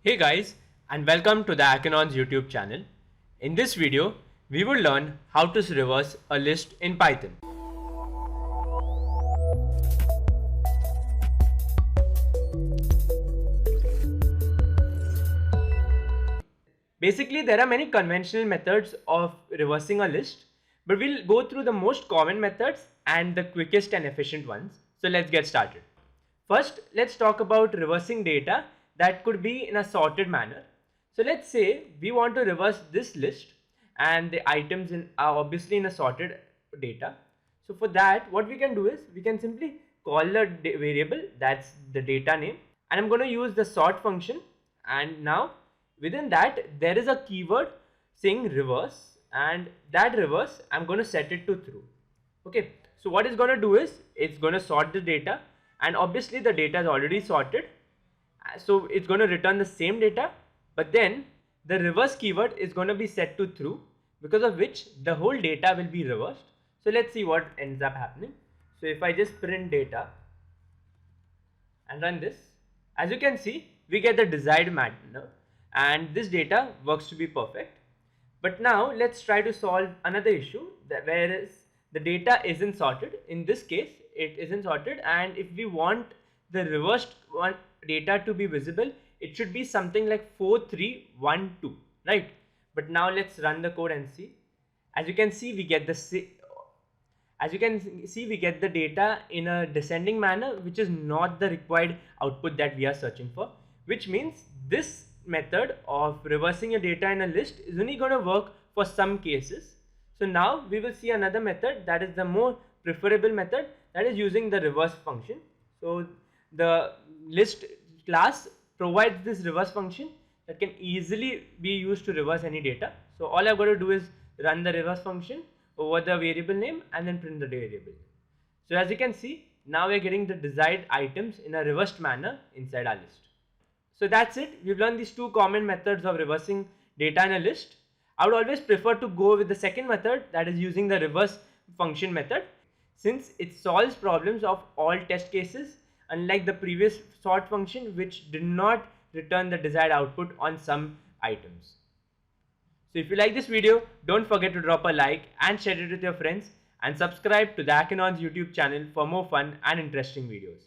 Hey guys, and welcome to the Akinon's YouTube channel. In this video, we will learn how to reverse a list in Python. Basically, there are many conventional methods of reversing a list, but we'll go through the most common methods and the quickest and efficient ones. So let's get started. First, let's talk about reversing data that could be in a sorted manner. So let's say we want to reverse this list and the items are obviously in a sorted data. So for that, what we can do is we can simply call the variable, that's the data name, and I'm going to use the sort function. And now within that there is a keyword saying reverse, and that reverse I'm going to set it to true. Okay, so what it's going to do is it's going to sort the data, and obviously the data is already sorted, so it's going to return the same data, but then the reverse keyword is going to be set to true, because of which the whole data will be reversed. So let's see what ends up happening. So if I just print data and run this, as you can see, we get the desired manner and this data works to be perfect. But now let's try to solve another issue, that whereas the data isn't sorted. In this case it isn't sorted, and if we want the reversed one data to be visible, it should be something like 4312, right? But now let's run the code and see. As you can see, we get we get the data in a descending manner, which is not the required output that we are searching for, which means this method of reversing your data in a list is only going to work for some cases. So now we will see another method that is the more preferable method, that is using the reverse function. So the list class provides this reverse function that can easily be used to reverse any data. So all I've got to do is run the reverse function over the variable name and then print the variable. So as you can see, now we're getting the desired items in a reversed manner inside our list. So that's it. We've learned these two common methods of reversing data in a list. I would always prefer to go with the second method, that is using the reverse function method, since it solves problems of all test cases, unlike the previous sort function which did not return the desired output on some items. So if you like this video, don't forget to drop a like and share it with your friends, and subscribe to the Akinon's YouTube channel for more fun and interesting videos.